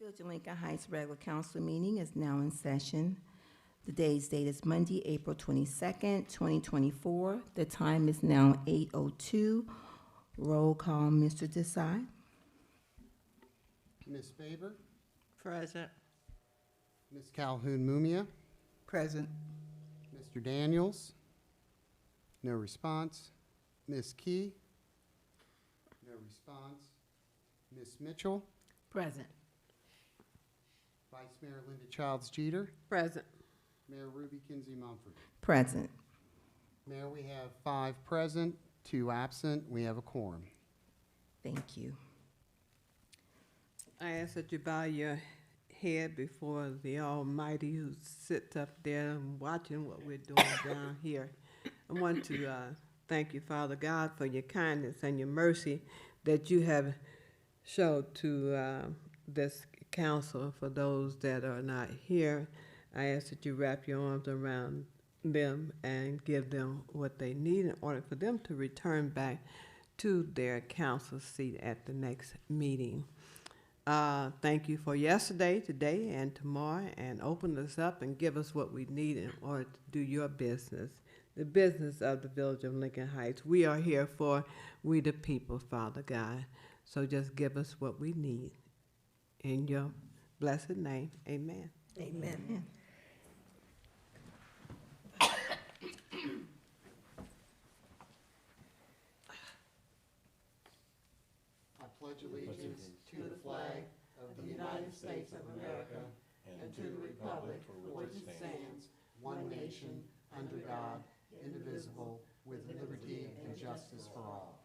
Village of Lincoln Heights regular council meeting is now in session. The day's date is Monday, April 22nd, 2024. The time is now 8:02. Roll call, Mr. Desai. Ms. Faber, Present. Ms. Calhoun-Mumia, Present. Mr. Daniels, no response. Ms. Key, no response. Ms. Mitchell, Present. Vice Mayor Linda Childs Jeter, Present. Mayor Ruby Kinsey Mumford. Present. Mayor, we have 5 present, 2 absent. We have a quorum. Thank you. I ask that you bow your head before the Almighty who sits up there and watching what we're doing down here. I want to thank you, Father God, for your kindness and your mercy that you have showed to this council. For those that are not here, I ask that you wrap your arms around them and give them what they need in order for them to return back to their council seat at the next meeting. Thank you for yesterday, today, and tomorrow, and open us up and give us what we need in order to do your business, the business of the Village of Lincoln Heights. We are here for we the people, Father God. So just give us what we need. In your blessed name, amen. Amen. I pledge allegiance to the flag of the United States of America and to the republic for which it stands, one nation, under God, indivisible, with liberty and justice for all.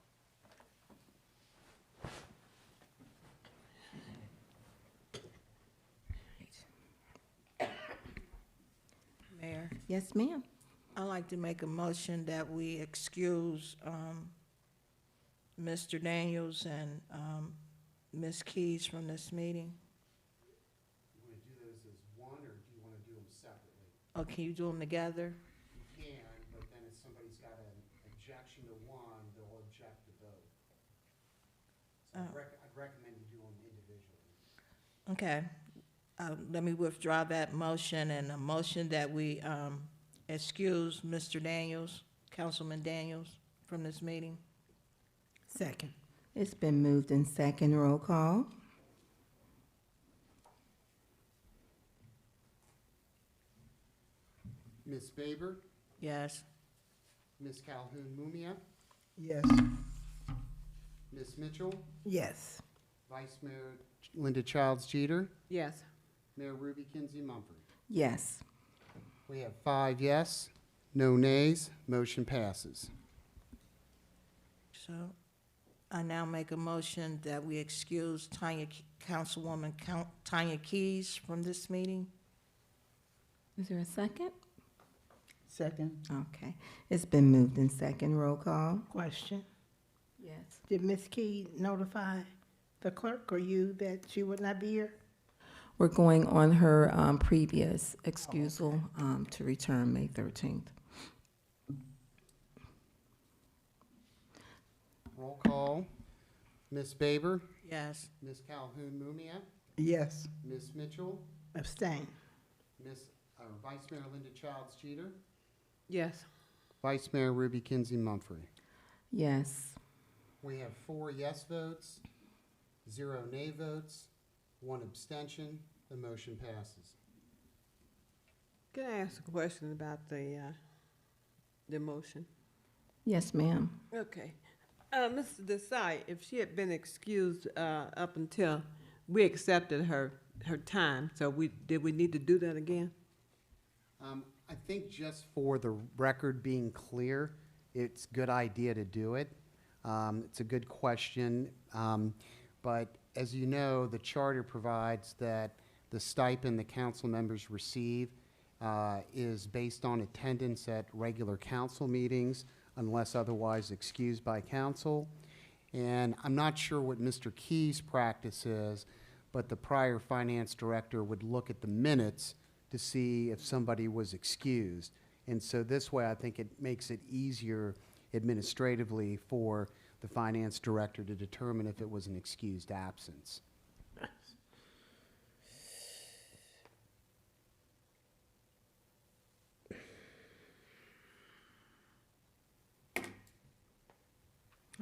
Mayor, Yes, ma'am. I'd like to make a motion that we excuse Mr. Daniels and Ms. Keys from this meeting. You want to do those as one, or do you want to do them separately? Oh, can you do them together? You can, but then if somebody's got an objection to one, they'll object to both. So I'd recommend you do them individually. Okay. Let me withdraw that motion and a motion that we excuse Mr. Daniels, Councilman Daniels, from this meeting. Second. It's been moved in second. Roll call. Ms. Faber, Yes. Ms. Calhoun-Mumia, Yes. Ms. Mitchell, Yes. Vice Mayor Linda Childs Jeter, Yes. Mayor Ruby Kinsey Mumford. Yes. We have 5 yes, no nays. Motion passes. So I now make a motion that we excuse Councilwoman Tanya Keys from this meeting. Is there a second? Second. Okay. It's been moved in second. Roll call. Question. Yes. Did Ms. Key notify the clerk or you that she would not be here? We're going on her previous excusal to return May 13th. Roll call. Ms. Faber, Yes. Ms. Calhoun-Mumia, Yes. Ms. Mitchell, Abstain. Vice Mayor Linda Childs Jeter, Yes. Vice Mayor Ruby Kinsey Mumford. Yes. We have 4 yes votes, 0 nay votes, 1 abstention. The motion passes. Can I ask a question about the motion? Yes, ma'am. Okay. Mr. Desai, if she had been excused up until we accepted her time, so did we need to do that again? I think just for the record being clear, it's a good idea to do it. It's a good question, but as you know, the charter provides that the stipend the council members receive is based on attendance at regular council meetings unless otherwise excused by council. And I'm not sure what Mr. Key's practice is, but the prior finance director would look at the minutes to see if somebody was excused. And so this way, I think it makes it easier administratively for the finance director to determine if it was an excused absence.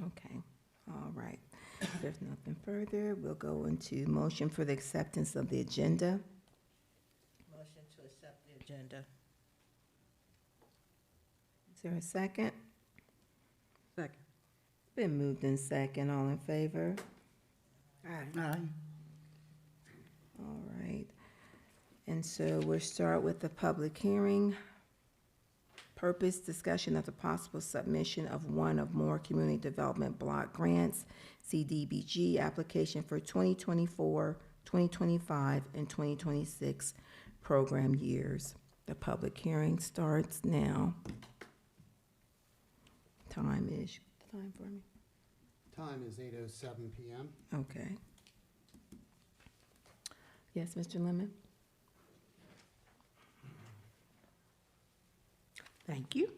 Okay, all right. If there's nothing further, we'll go into motion for the acceptance of the agenda. Motion to accept the agenda. Is there a second? Second. Been moved in second. All in favor? Aye. All right. And so we'll start with the public hearing. Purpose, discussion of the possible submission of one or more community development block grants, CDBG, application for 2024, 2025, and 2026 program years. The public hearing starts now. Time for me? Time is 8:07 PM. Okay. Yes, Mr. Lemon? Thank you.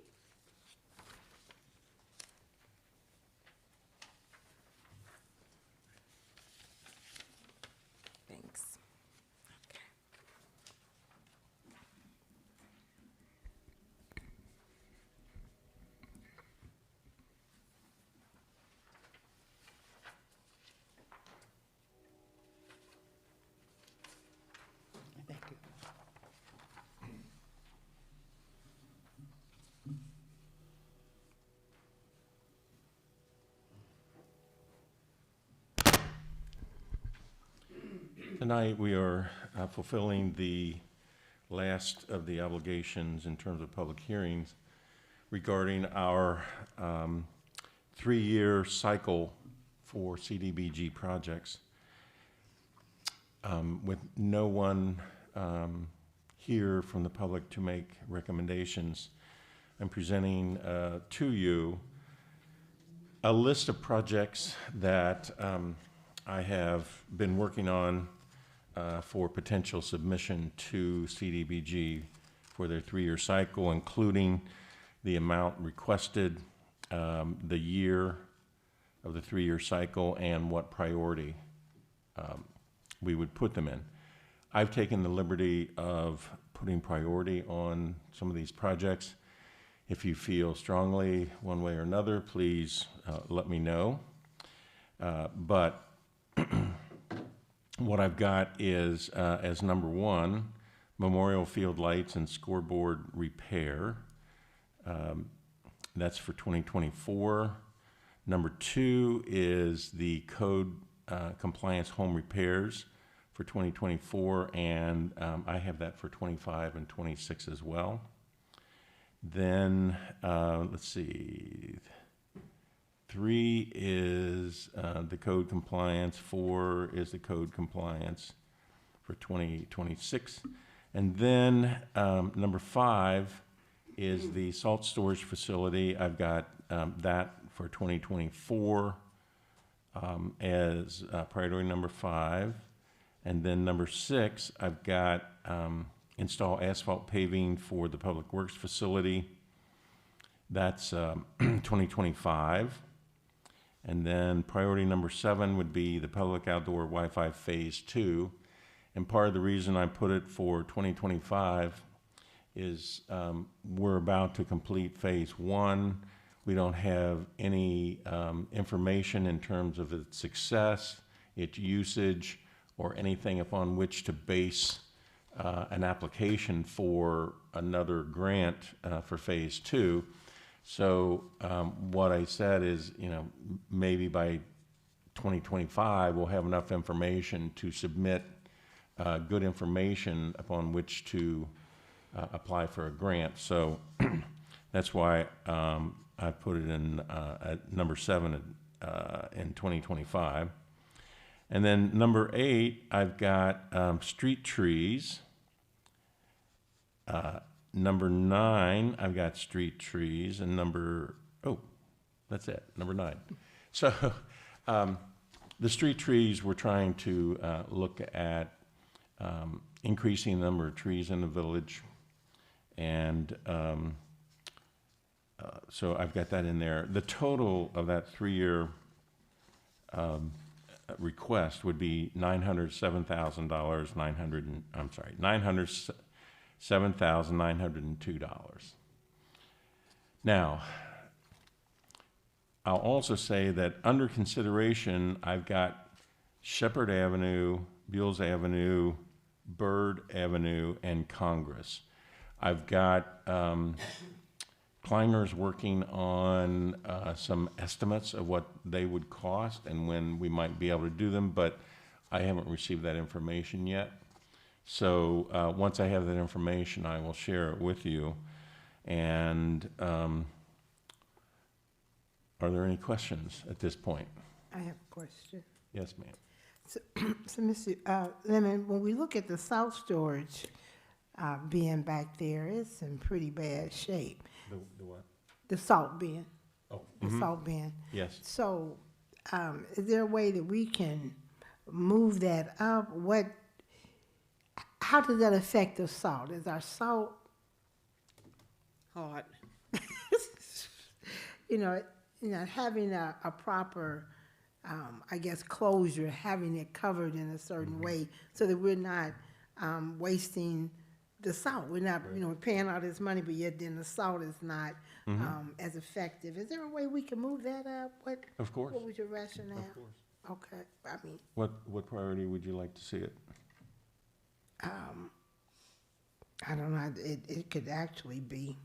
Thanks. Thank you. Tonight, we are fulfilling the last of the obligations in terms of public hearings regarding our 3-year cycle for CDBG projects. With no one here from the public to make recommendations, I'm presenting to you a list of projects that I have been working on for potential submission to CDBG for their 3-year cycle, including the amount requested, the year of the 3-year cycle, and what priority we would put them in. I've taken the liberty of putting priority on some of these projects. If you feel strongly one way or another, please let me know. But what I've got is, as number 1, memorial field lights and scoreboard repair. That's for 2024. Number 2 is the code compliance home repairs for 2024, and I have that for 25 and 26 as well. Then, let's see, 3 is the code compliance, 4 is the code compliance for 2026. And then number 5 is the salt storage facility. I've got that for 2024 as priority number 5. And then number 6, I've got install asphalt paving for the Public Works facility. That's 2025. And then priority number 7 would be the public outdoor Wi-Fi phase 2. And part of the reason I put it for 2025 is we're about to complete phase 1. We don't have any information in terms of its success, its usage, or anything upon which to base an application for another grant for phase 2. So what I said is, maybe by 2025, we'll have enough information to submit good information upon which to apply for a grant. So that's why I put it in at number 7 in 2025. And then number 8, I've got street trees. Number 9, I've got street trees, and that's it, number 9. So the street trees, we're trying to look at increasing the number of trees in the village, and so I've got that in there. The total of that 3-year request would be $907,902. Now, I'll also say that under consideration, I've got Shepherd Avenue, Beals Avenue, Bird Avenue, and Congress. I've got Kleiner's working on some estimates of what they would cost and when we might be able to do them, but I haven't received that information yet. So once I have that information, I will share it with you. And are there any questions at this point? I have a question. Yes, ma'am. So, Mr. Lemon, when we look at the salt storage bin back there, it's in pretty bad shape. The what? The salt bin, Oh, the salt bin. yes. So, is there a way that we can move that up? How does that affect the salt? Is our salt, Hard. having a proper, I guess, closure, having it covered in a certain way so that we're not wasting the salt. We're not, we're paying all this money, but yet then the salt is not as effective. Is there a way we can move that up? Of course. What was your rationale? Of course. Okay, I mean, What priority would you like to see it? I don't know, it could actually be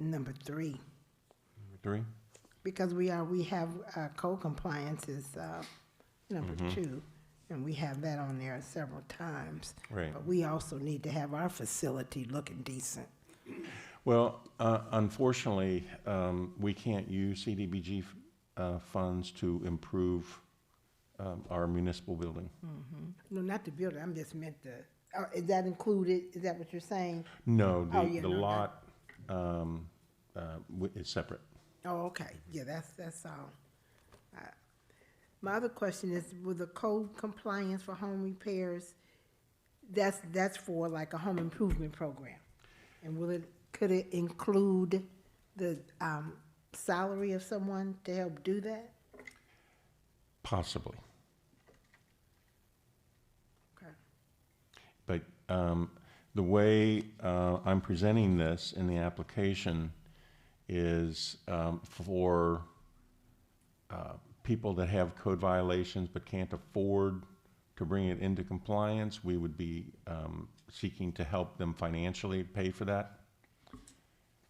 number 3, Number 3? because we have code compliance is number 2, and we have that on there several times. Right. But we also need to have our facility looking decent. Well, unfortunately, we can't use CDBG funds to improve our municipal building. No, not the building, I'm just meant to, is that included, is that what you're saying? No, Oh, yeah, the no, lot is separate. Oh, okay, yeah, that's all. My other question is, with the code compliance for home repairs, that's for like a home improvement program? And could it include the salary of someone to help do that? Possibly. Okay. But the way I'm presenting this in the application is for people that have code violations but can't afford to bring it into compliance. We would be seeking to help them financially pay for that.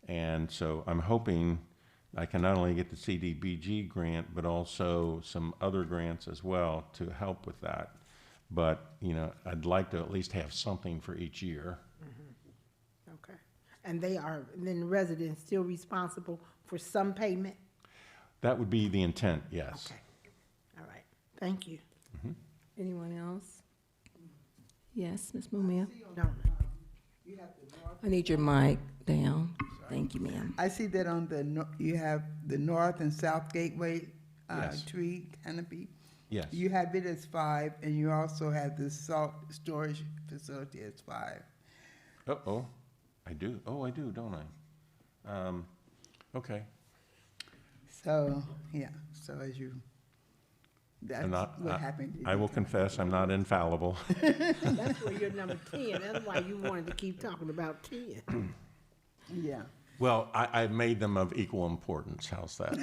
And so I'm hoping I can not only get the CDBG grant, but also some other grants as well to help with that. But, I'd like to at least have something for each year. Okay. And then the residents still responsible for some payment? That would be the intent, yes. Okay. All right. Thank you. Anyone else? Yes, Ms. Mumia? No. I need your mic down. Thank you, ma'am. I see that on you have the north and south gateway Yes. tree canopy. Yes. You have it as 5, and you also have the salt storage facility as 5. Uh-oh, I do. Oh, I do, don't I? Okay. So, yeah, so that's what happened. I will confess, I'm not infallible. That's where you're number 10. That's why you wanted to keep talking about 10. Yeah. Well, I've made them of equal importance. How's that?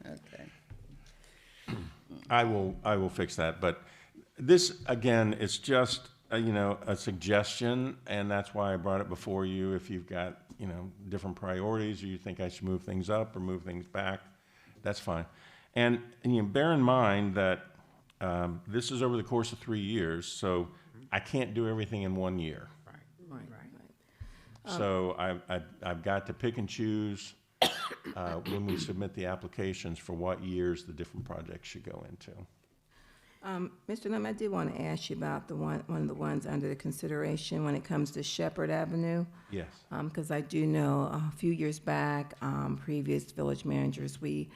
Okay. I will fix that. But this, again, is just, a suggestion, and that's why I brought it before you. If you've got, different priorities, or you think I should move things up or move things back, that's fine. And bear in mind that this is over the course of 3 years, so I can't do everything in 1 year. Right. So I've got to pick and choose when we submit the applications for what years the different projects should go into. Mr. Lim, I did want to ask you about one of the ones under the consideration when it comes to Shepherd Avenue. Yes. Because I do know a few years back, previous village managers, we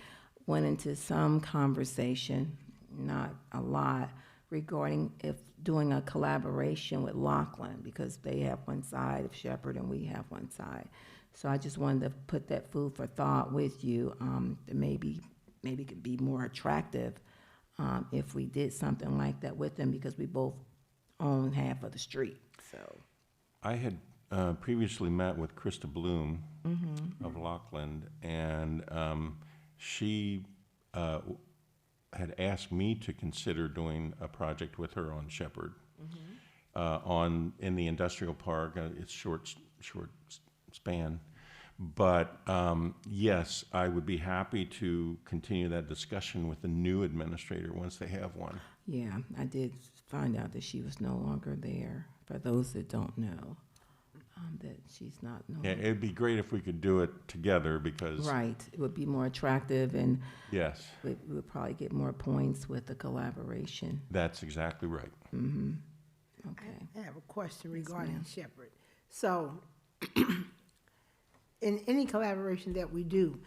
went into some conversation, not a lot, regarding if doing a collaboration with Laughlin, because they have one side of Shepherd and we have one side. So I just wanted to put that food for thought with you, that maybe it could be more attractive if we did something like that with them, because we both own half of the street, so. I had previously met with Krista Bloom of Lockland, and she had asked me to consider doing a project with her on Shepherd, in the industrial park. It's short span. But yes, I would be happy to continue that discussion with the new administrator once they have one. Yeah, I did find out that she was no longer there. For those that don't know, that she's not no Yeah, longer. it'd be great if we could do it together because, Right, it would be more attractive, and yes, we would probably get more points with the collaboration. that's exactly right. Okay. I have a question Yes, regarding ma'am. Shepherd. So, in any collaboration that we do,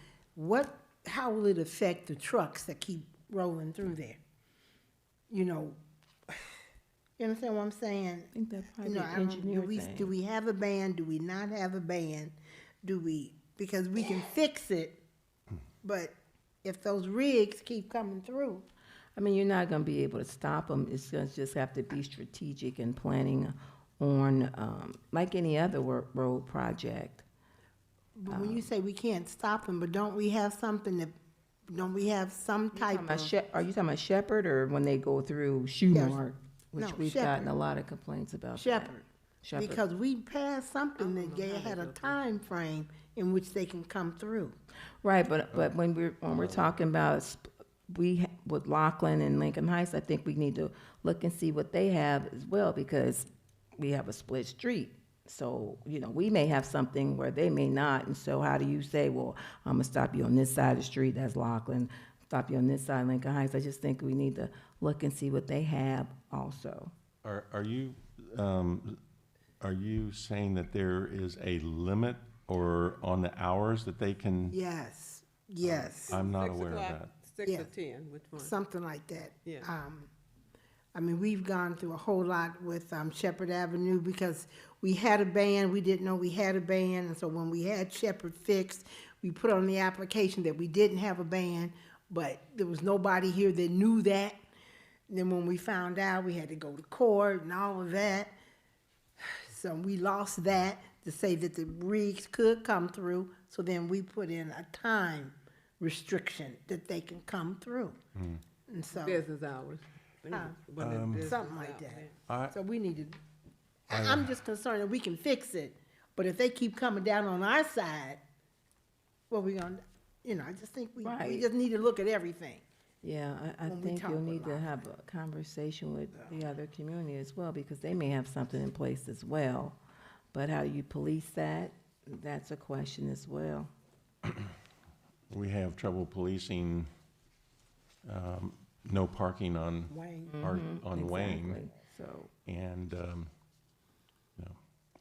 how will it affect the trucks that keep rolling through there? You know, you understand what I'm saying? I think that's You probably know, an I don't- engineer do thing. we have a ban? Do we not have a ban? Because we can fix it, but if those rigs keep coming through, I mean, you're not gonna be able to stop them. It's gonna just have to be strategic and planning on, like any other road project. but when you say we can't stop them, but don't we have some type of? Are you talking about Shepherd or when they go through Shoemart? Which No, we've Shepherd. gotten a lot of complaints about that. Shepherd. Shepherd. Because we passed something that they had a time frame in which they can come through. Right, but when we're talking about with Lockland and Lincoln Heights, I think we need to look and see what they have as well, because we have a split street. So, you know, we may have something where they may not, and so how do you say, well, I'm gonna stop you on this side of the street, that's Lockland, stop you on this side, Lincoln Heights? I just think we need to look and see what they have also. Are you saying that there is a limit or on the hours that they can? Yes, yes, I'm not 6 aware of o'clock, that. 6 Yeah. or 10, which one? something like that. Yeah. I mean, we've gone through a whole lot with Shepherd Avenue because we had a ban, we didn't know we had a ban, and so when we had Shepherd fixed, we put on the application that we didn't have a ban, but there was nobody here that knew that. And then when we found out, we had to go to court and all of that. So we lost that to say that the rigs could come through, so then we put in a time restriction that they can come through. And so. Business hours. When the business Something like hours. that. So we need to, I'm just concerned that we can fix it, but if they keep coming down on our side, what we gonna, I just think we Right. just need to look at everything. Yeah, I When we think talk you'll with need to Lockland. have a conversation with the other community as well, because they may have something in place as well. But how do you police that? That's a question as well. We have trouble policing no parking on Wayne, on Wayne, Exactly. So, and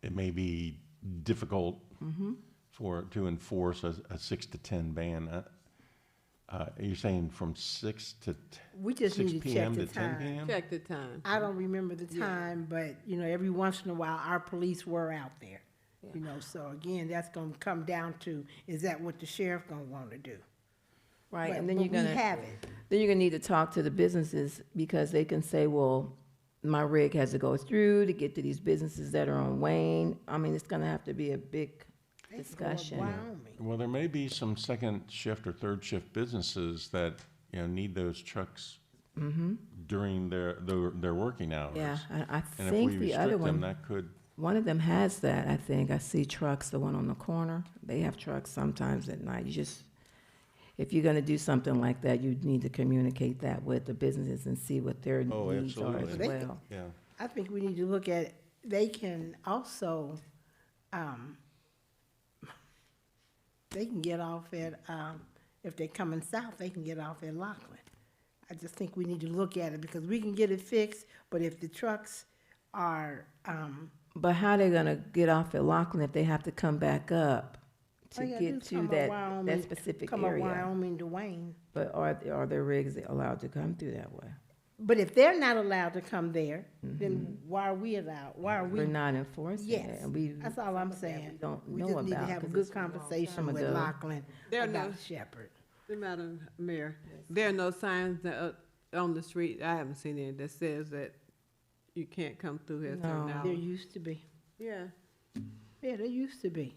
it may be difficult to enforce a 6 to 10 ban. You're saying from 6 to we just 6 need to check p.m. the to 10 time. p.m. Check the time. I don't remember the time, but, every once in a while, our police were out there. So again, that's gonna come down to, is that what the sheriff gonna wanna do? right, But- and then but you're gonna. we have it. Then you're gonna need to talk to the businesses, because they can say, well, my rig has to go through to get to these businesses that are on Wayne. I mean, it's gonna have to be a big They can go up discussion. Wyoming. Well, there may be some second shift or third shift businesses that need those trucks during their working hours. Yeah, I And if think we the other restrict them, one, that could. one of them has that, I think. I see trucks, the one on the corner. They have trucks sometimes at night. If you're gonna do something like that, you need to communicate that with the businesses and see what their Oh, needs are as absolutely. well. Yeah. I think we need to look at, they can also, they can get off at, if they're coming south, they can get off at Lockland. I just think we need to look at it, because we can get it fixed, but if the trucks are, But how they gonna get off at Lockland if they have to come back up all to you gotta do get is to come up that Wyoming, specific come up area? Wyoming to Wayne. But are their rigs allowed to come through that way? But if they're not allowed to come there, then why are we allowed? Why are we? We're not enforcing it, Yes, and we. that's all I'm we saying. don't We know just need to about, have a 'cause good it's from a long conversation time with ago. Lockland There are about no- Shepherd. Madam Mayor, there are no signs that on the street, I haven't seen any, that says that you can't come through here certain No. hours. There used to be. Yeah. Yeah, there used to be.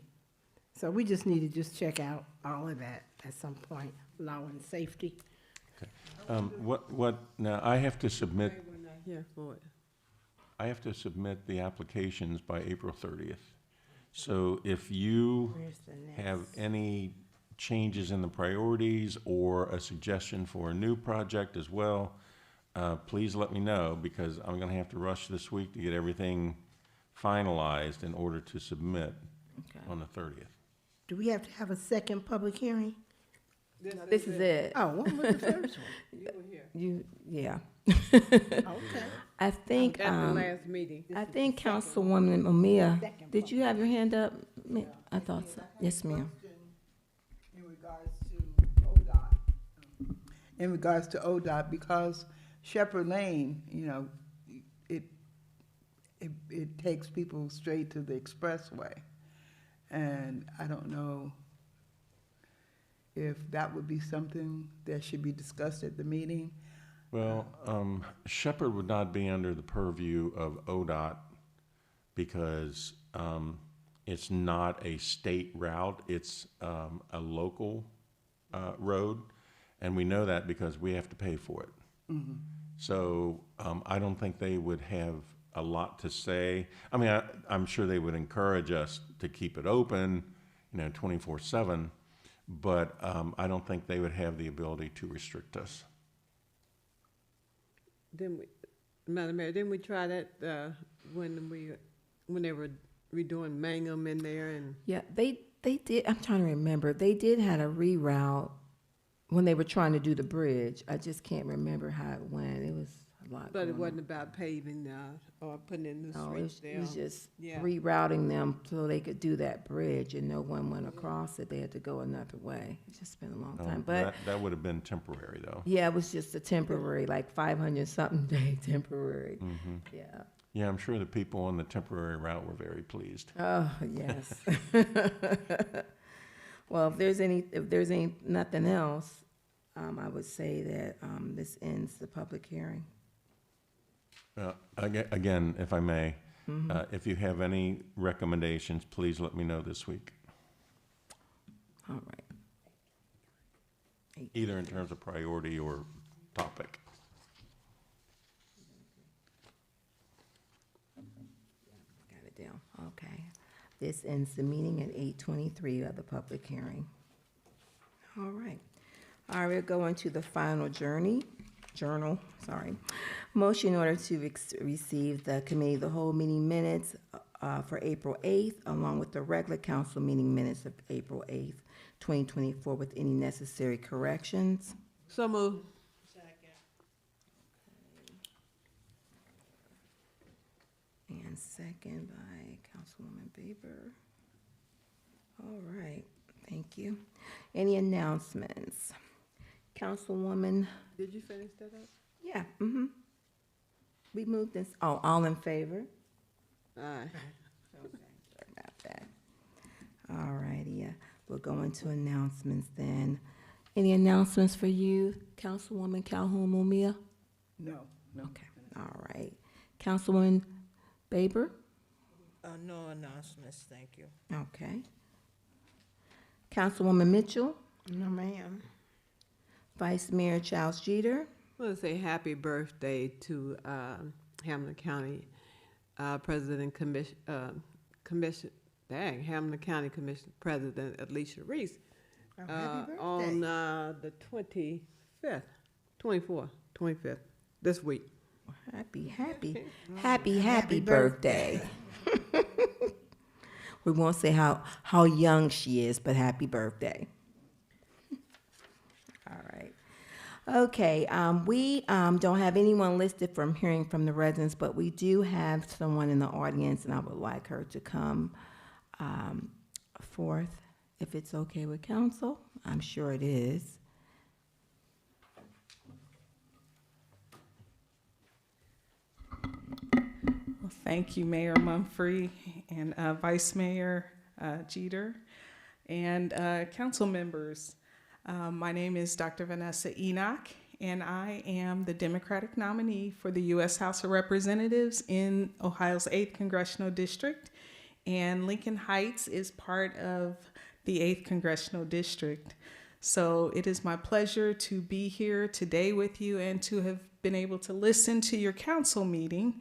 So we just need to just check out all of that at some point, law and safety. Now, I have to submit, We're not here for it. I have to submit the applications by April 30th. So if you Where's the next? have any changes in the priorities or a suggestion for a new project as well, please let me know, because I'm gonna have to rush this week to get everything finalized in order to submit Okay. on the 30th. Do we have to have a second public hearing? This is it. Oh, when was the first one? You were here Yeah. Okay. I think, at the last meeting. I think Councilwoman Mamiya, Second did you have your hand up? I thought so. Yes, ma'am. In regards to ODOT. In regards to ODOT, because Shepherd Lane, you know, it takes people straight to the expressway. And I don't know if that would be something that should be discussed at the meeting. Well, Shepherd would not be under the purview of ODOT because it's not a state route, it's a local road, and we know that because we have to pay for it. So I don't think they would have a lot to say. I mean, I'm sure they would encourage us to keep it open, 24/7, but I don't think they would have the ability to restrict us. Madam Mayor, didn't we try that when they were redoing Mangum in there and? Yeah, they did, I'm trying to remember, they did had a reroute when they were trying to do the bridge. I just can't remember how it went. It was a lot But it going on. wasn't about paving or putting in new No, it streets was, there. it was just Yeah. rerouting them so they could do that bridge, and no one went across it. They had to go another way. It's just been a long time, but That would have been temporary, though. yeah, it was just a temporary, like 500-something day temporary. Yeah. Yeah, I'm sure the people on the temporary route were very pleased. Oh, yes. Well, if there's nothing else, I would say that this ends the public hearing. Again, if I may, if you have any recommendations, please let me know this week, All right. either in terms of priority or topic. Got it down. Okay. This ends the meeting at 8:23 of the public hearing. All right. All right, we're going to the final journal, sorry. Motion in order to receive the committee of the whole meeting minutes for April 8th, along with the regular council meeting minutes of April 8th, 2024, with any necessary corrections. So moved. And second by Councilwoman Baber. All right, thank you. Any announcements? Councilwoman, Did you finish that up? yeah, we moved this, all in favor? Aye. Sorry about that. All righty, we'll go into announcements then. Any announcements for you, Councilwoman Calhoun Mumia? No. Okay, all right. Councilwoman Baber? No announcements, thank you. Okay. Councilwoman Mitchell? No, ma'am. Vice Mayor Charles Jeter? I want to say happy birthday to Hamilton County President Hamilton County Commission President Alicia Reese Oh, happy birthday. on the 25th, this week. Happy birthday. We won't say how young she is, but happy birthday. All right. Okay, we don't have anyone listed from hearing from the residents, but we do have someone in the audience, and I would like her to come forth, if it's okay with council. I'm sure it is. Well, thank you, Mayor Mumphrey and Vice Mayor Jeter and council members. My name is Dr. Vanessa Enoch, and I am the Democratic nominee for the U.S. House of Representatives in Ohio's 8th Congressional District. and Lincoln Heights is part of the 8th Congressional District. So it is my pleasure to be here today with you and to have been able to listen to your council meeting.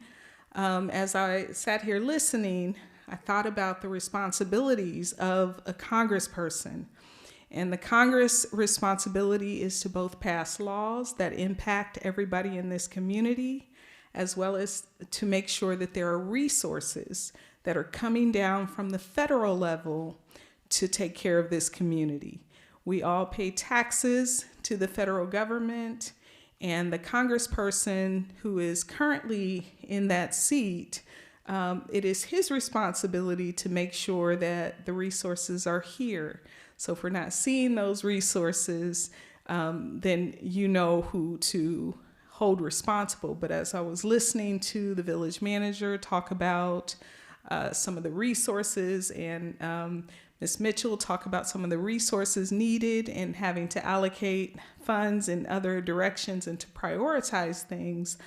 As I sat here listening, I thought about the responsibilities of a congressperson. And the Congress responsibility is to both pass laws that impact everybody in this community, as well as to make sure that there are resources that are coming down from the federal level to take care of this community. We all pay taxes to the federal government, and the congressperson who is currently in that seat, it is his responsibility to make sure that the resources are here. So if we're not seeing those resources, then you know who to hold responsible. But as I was listening to the village manager talk about some of the resources, and Ms. Mitchell talk about some of the resources needed and having to allocate funds in other directions and to prioritize things,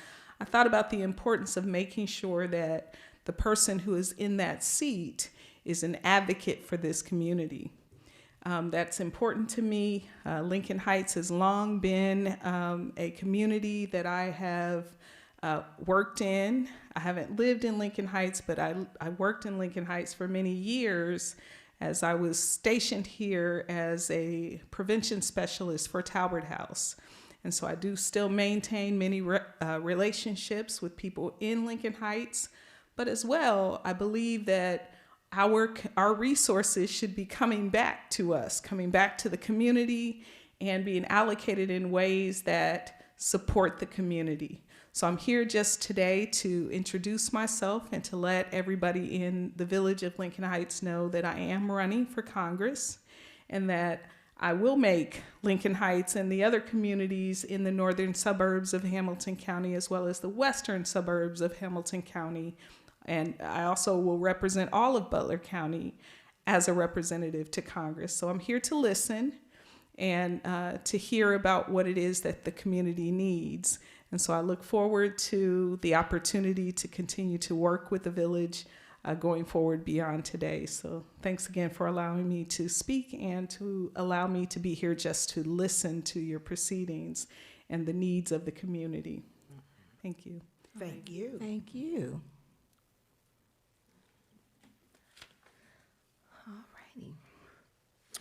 I thought about the importance of making sure that the person who is in that seat is an advocate for this community. That's important to me. Lincoln Heights has long been a community that I have worked in. I haven't lived in Lincoln Heights, but I worked in Lincoln Heights for many years as I was stationed here as a prevention specialist for Talbert House. And so I do still maintain many relationships with people in Lincoln Heights, but as well, I believe that our resources should be coming back to us, coming back to the community, and being allocated in ways that support the community. So I'm here just today to introduce myself and to let everybody in the village of Lincoln Heights know that I am running for Congress and that I will make Lincoln Heights and the other communities in the northern suburbs of Hamilton County, as well as the western suburbs of Hamilton County. And I also will represent all of Butler County as a representative to Congress. So I'm here to listen and to hear about what it is that the community needs. And so I look forward to the opportunity to continue to work with the village going forward beyond today. So thanks again for allowing me to speak and to allow me to be here just to listen to your proceedings and the needs of the community. Thank you. Thank you. Thank you. All righty.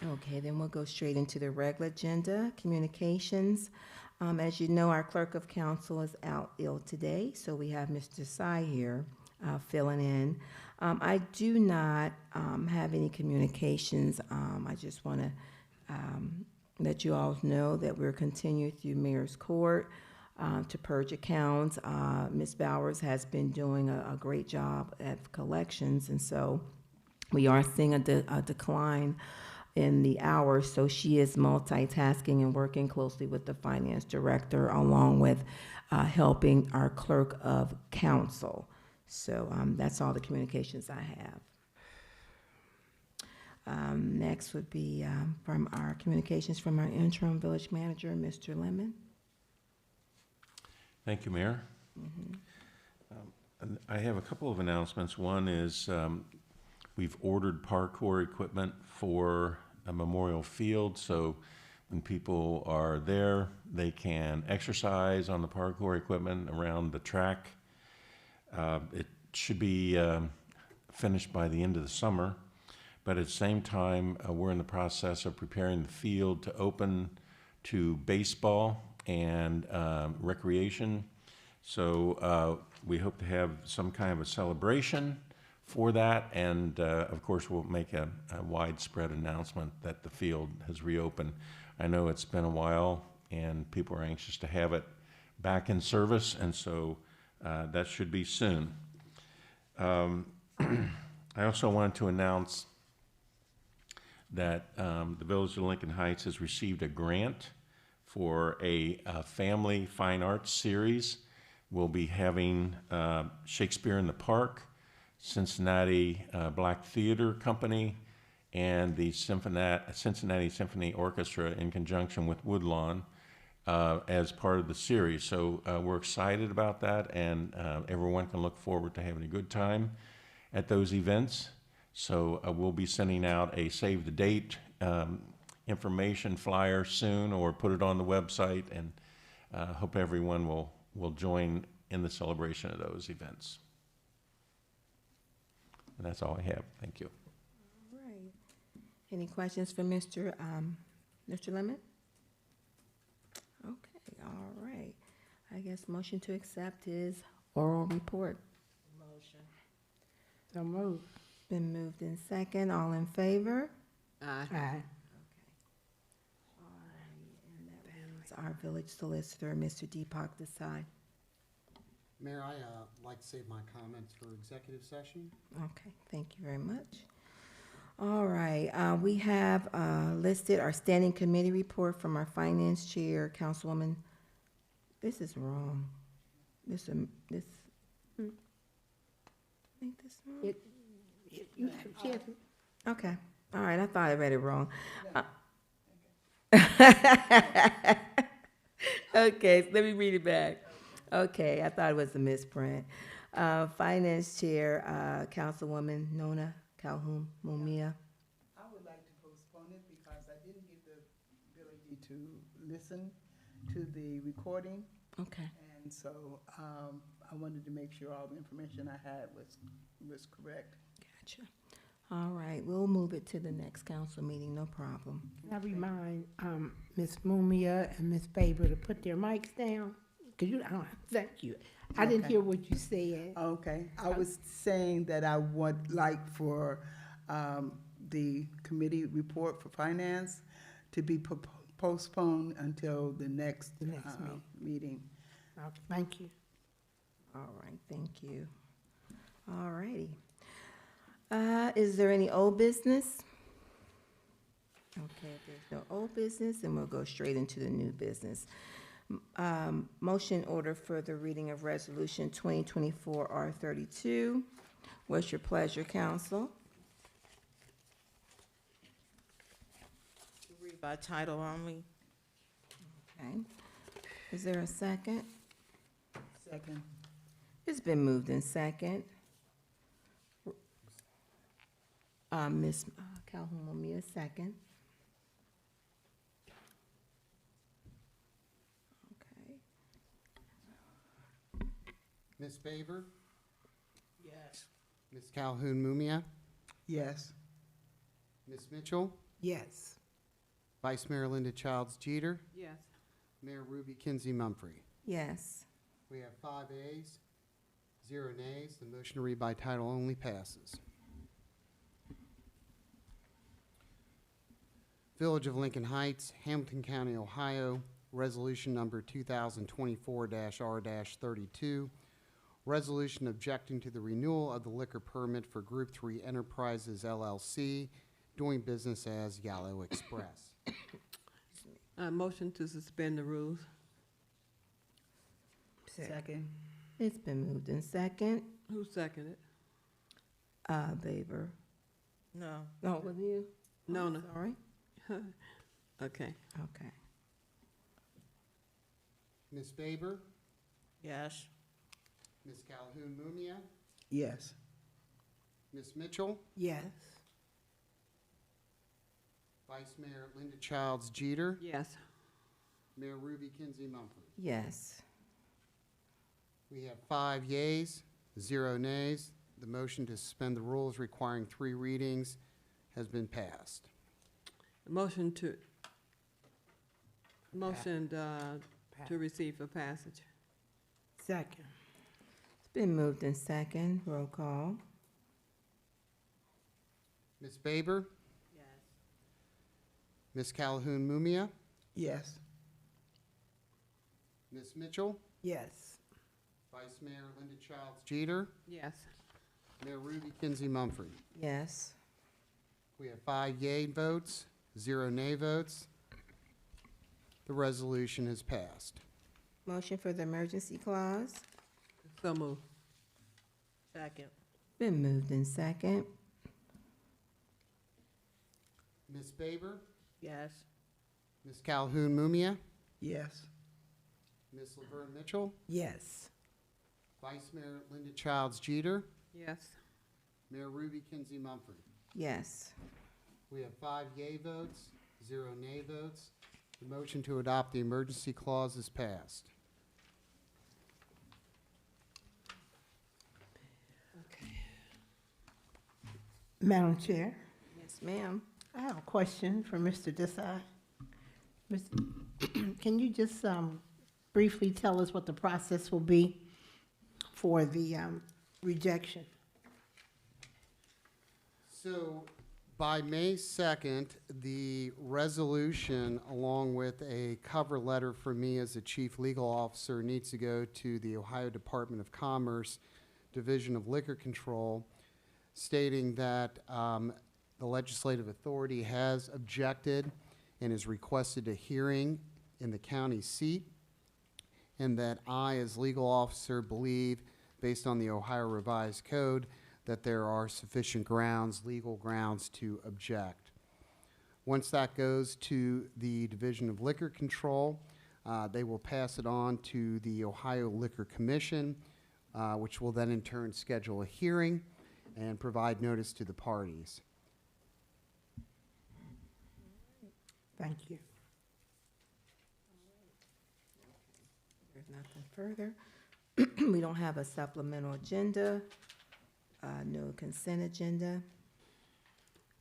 Okay, then we'll go straight into the regular agenda, communications. As you know, our clerk of council is out ill today, so we have Mr. Sy here filling in. I do not have any communications. I just want to let you all know that we're continuing through Mayor's Court to purge accounts. Ms. Bowers has been doing a great job at collections, and so we are seeing a decline in the hours, so she is multitasking and working closely with the finance director along with helping our clerk of council. So that's all the communications I have. Next would be from our communications from our interim village manager, Mr. Lemon. Thank you, Mayor. And I have a couple of announcements. One is we've ordered parkour equipment for a memorial field, so when people are there, they can exercise on the parkour equipment around the track. It should be finished by the end of the summer, but at the same time, we're in the process of preparing the field to open to baseball and recreation. So we hope to have some kind of a celebration for that, and of course we'll make a widespread announcement that the field has reopened. I know it's been a while and people are anxious to have it back in service, and so that should be soon. I also wanted to announce that the Village of Lincoln Heights has received a grant for a family fine arts series. We'll be having Shakespeare in the Park, Cincinnati Black Theater Company, and the Cincinnati Symphony Orchestra in conjunction with Woodlawn as part of the series. So we're excited about that, and everyone can look forward to having a good time at those events. So we'll be sending out a save the date information flyer soon, or put it on the website, and hope everyone will join in the celebration of those events. And that's all I have. Thank you. All right. Any questions for Mr. Lemon? Okay, all right. I guess motion to accept his oral report. Motion. So move. Been moved in second. All in favor? Aye. Aye. And that means our village solicitor, Mr. Deepak Desai. Mayor, I like to save my comments for executive session. Okay, thank you very much. All right, we have listed our standing committee report from our finance chair, Councilwoman. This is wrong. Ain't this wrong? You have a chance. Okay, all right, I thought I read it wrong. Okay, so let me read it back. Okay, I thought it was a misprint. Finance Chair, Councilwoman Nona Calhoun Mumia. I would like to postpone it because I didn't get the ability to listen to the recording. Okay, And so I wanted to make sure all the information I had was correct. gotcha. All right, we'll move it to the next council meeting, no problem. Can I remind Ms. Mumia and Ms. Faber to put their mics down? Because thank you. I didn't Okay. hear what you said. Okay, I was saying that I would like for the committee report for finance to be postponed until the next meeting. Okay, thank you. All right, thank you. All righty. Is there any old business? Okay, if there's no old business, then we'll go straight into the new business. Motion order for the reading of Resolution 2024 R32. What's your pleasure, council? Read by title only. Okay. Is there a second? Second. It's been moved in second. Ms. Calhoun Mumia, second. Okay. Ms. Faber, Yes. Ms. Calhoun Mumia, Yes. Ms. Mitchell, Yes. Vice Mayor Linda Childs Jeter, Yes. Mayor Ruby Kinsey Mumphrey. Yes. We have 5 ayes, 0 nays. The motion to read by title only passes. Village of Lincoln Heights, Hamilton County, Ohio, Resolution Number 2024-R-32, resolution objecting to the renewal of the liquor permit for Group 3 Enterprises LLC, doing business as Yellow Express. Motion to suspend the rules. Second. It's been moved in second. Who seconded? Baber. No. No, was it you? Nona. Sorry. Okay. Okay. Ms. Faber, Yes. Ms. Calhoun Mumia, Yes. Ms. Mitchell, Yes. Vice Mayor Linda Childs Jeter, Yes. Mayor Ruby Kinsey Mumphrey. Yes. We have 5 yeas, 0 nays. The motion to suspend the rules requiring 3 readings has been passed. Motion to receive for passage. Second. It's been moved in second. Roll call. Ms. Faber, Yes. Ms. Calhoun Mumia, Yes. Ms. Mitchell, Yes. Vice Mayor Linda Childs Jeter, Yes. Mayor Ruby Kinsey Mumphrey. Yes. We have 5 yea votes, 0 nay votes. The resolution is passed. Motion for the emergency clause. So move. Second. Been moved in second. Ms. Faber, Yes. Ms. Calhoun Mumia, Yes. Ms. Laverne Mitchell, Yes. Vice Mayor Linda Childs Jeter, Yes. Mayor Ruby Kinsey Mumphrey. Yes. We have 5 yea votes, 0 nay votes. The motion to adopt the emergency clause is passed. Madam Chair, Yes, ma'am. I have a question for Mr. Desai. Can you just briefly tell us what the process will be for the rejection? So by May 2nd, the resolution, along with a cover letter from me as the chief legal officer, needs to go to the Ohio Department of Commerce, Division of Liquor Control, stating that the legislative authority has objected and has requested a hearing in the county seat, and that I, as legal officer, believe, based on the Ohio Revised Code, that there are sufficient grounds, legal grounds, to object. Once that goes to the Division of Liquor Control, they will pass it on to the Ohio Liquor Commission, which will then in turn schedule a hearing and provide notice to the parties. Thank you. There's nothing further. We don't have a supplemental agenda, no consent agenda.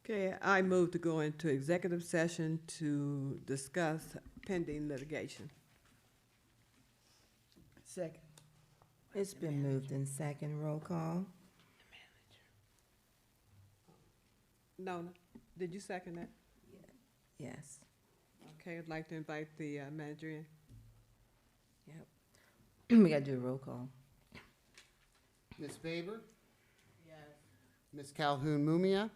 Okay, I move to go into executive session to discuss pending litigation. Second. It's been moved in second. Roll call. No, did you second that? Yes. Okay, I'd like to invite the manager in. Yep. We gotta do a roll call. Ms. Baber? Yes. Ms. Calhoun Mumia?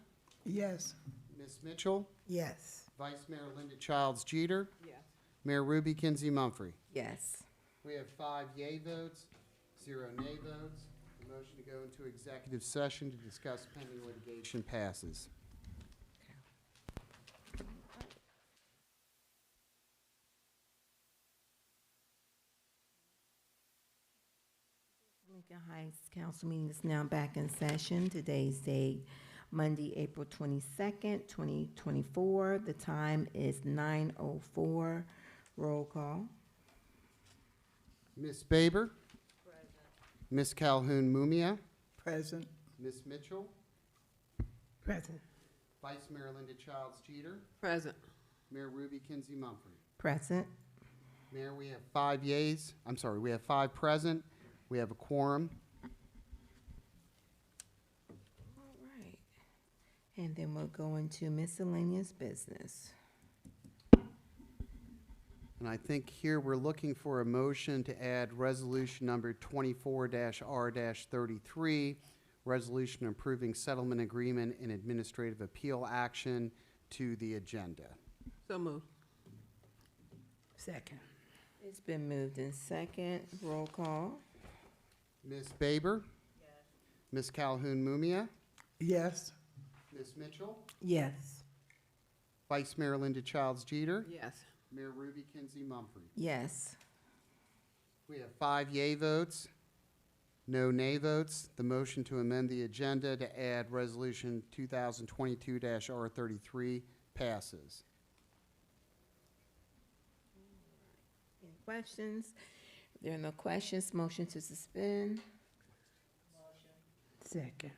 Yes. Ms. Mitchell? Yes. Vice Mayor Linda Childs Jeter? Yes. Mayor Ruby Kinsey Mumphrey? Yes. We have 5 yea votes, 0 nay votes. The motion to go into executive session to discuss pending litigation passes. Lincoln Heights Council meeting is now back in session. Today's date, Monday, April 22nd, 2024. The time is 9:04. Roll call. Ms. Baber? Ms. Calhoun Mumia? Present. Ms. Mitchell? Present. Vice Mayor Linda Childs Jeter? Present. Mayor Ruby Kinsey Mumphrey? Present. Mayor, we have 5 yeas. I'm sorry, we have 5 present. We have a quorum. All right. And then we'll go into miscellaneous business. And I think here we're looking for a motion to add resolution number 24-R-33, resolution approving settlement agreement and administrative appeal action to the agenda. So moved. Second. It's been moved in second. Roll call. Ms. Baber? Yes. Ms. Calhoun Mumia? Yes. Ms. Mitchell? Yes. Vice Mayor Linda Childs Jeter? Yes. Mayor Ruby Kinsey Mumphrey? Yes. We have 5 yea votes, no nay votes. The motion to amend the agenda to add resolution 2022-R33 passes. Any questions? If there are no questions, motion to suspend. Second.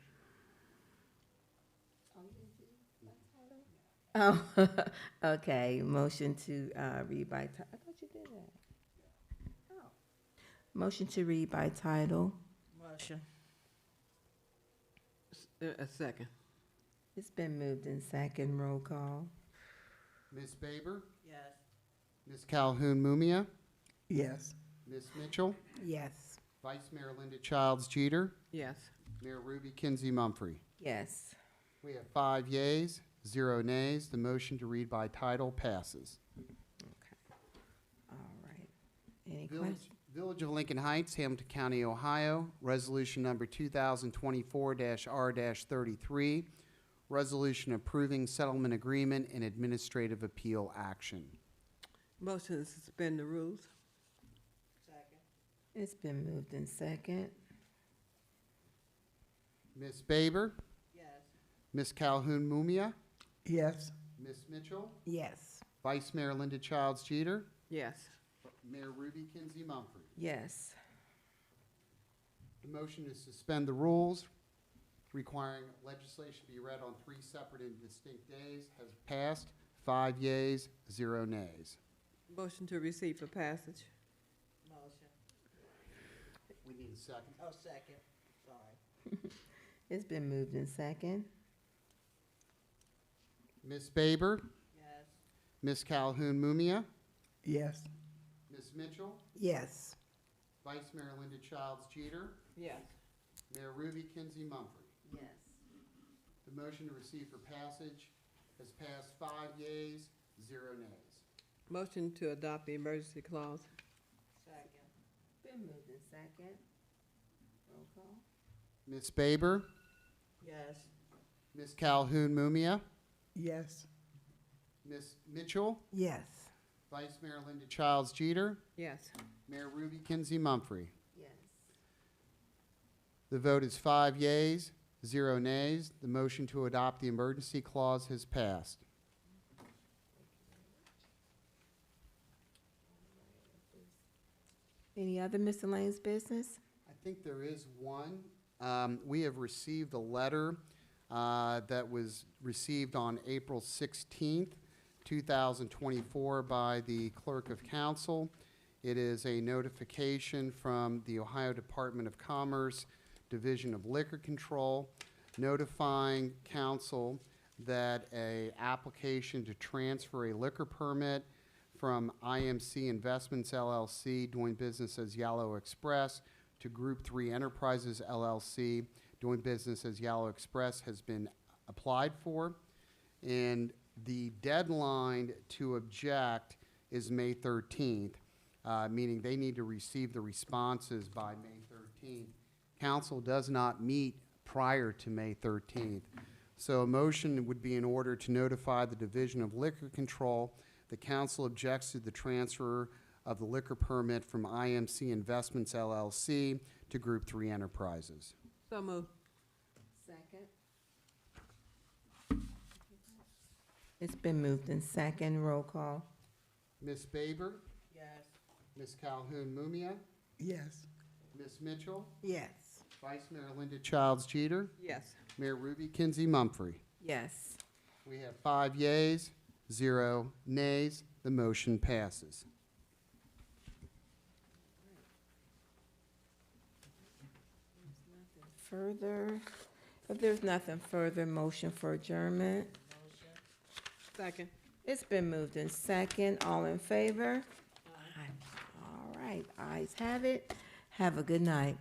Oh, okay. Motion to read by title. I thought you did that. Oh. Motion to read by title. Motion. A second. It's been moved in second. Roll call. Ms. Baber? Yes. Ms. Calhoun Mumia? Yes. Ms. Mitchell? Yes. Vice Mayor Linda Childs Jeter? Yes. Mayor Ruby Kinsey Mumphrey? Yes. We have 5 yeas, 0 nays. The motion to read by title passes. All right. Any Village, questions? Village of Lincoln Heights, Hamilton County, Ohio, resolution number 2024-R-33, resolution approving settlement agreement and administrative appeal action. Motion to suspend the rules. It's been moved in second. Ms. Baber? Yes. Ms. Calhoun Mumia, Yes. Ms. Mitchell, Yes. Vice Mayor Linda Childs Jeter, Yes. Mayor Ruby Kinsey Mumfree. Yes. The motion to suspend the rules requiring legislation be read on 3 separate and distinct days has passed. 5 yeas, 0 nays. Motion to receive for passage. Motion. We need a second. Oh, second. Sorry. It's been moved in second. Ms. Baber, Yes. Ms. Calhoun Mumia, Yes. Ms. Mitchell, Yes. Vice Mayor Linda Childs Jeter, Yes. Mayor Ruby Kinsey Mumfree. Yes. The motion to receive for passage has passed. 5 yeas, 0 nays. Motion to adopt the emergency clause. Second. Been moved in second. Roll call. Ms. Baber, Yes. Ms. Calhoun Mumia, Yes. Ms. Mitchell, Yes. Vice Mayor Linda Childs Jeter, Yes. Mayor Ruby Kinsey Mumfree. Yes. The vote is 5 yeas, 0 nays. The motion to adopt the emergency clause has passed. Any other miscellaneous business? I think there is one. We have received a letter that was received on April 16th, 2024 by the Clerk of Council. It is a notification from the Ohio Department of Commerce, Division of Liquor Control, notifying council that a application to transfer a liquor permit from IMC Investments LLC, doing business as Yellow Express, to Group 3 Enterprises LLC, doing business as Yellow Express, has been applied for. And the deadline to object is May 13th, meaning they need to receive the responses by May 13th. Council does not meet prior to May 13th. So a motion would be in order to notify the Division of Liquor Control the council objects to the transfer of the liquor permit from IMC Investments LLC to Group 3 Enterprises. So moved. Second. It's been moved in second. Roll call. Ms. Baber, Yes. Ms. Calhoun Mumia, Yes. Ms. Mitchell, Yes. Vice Mayor Linda Childs Jeter, Yes. Mayor Ruby Kinsey Mumfree. Yes. We have 5 yeas, 0 nays. The motion passes. Further, if there's nothing further, motion for adjournment. Second. It's been moved in second. All in favor? Aye. All right, ayes have it. Have a good night.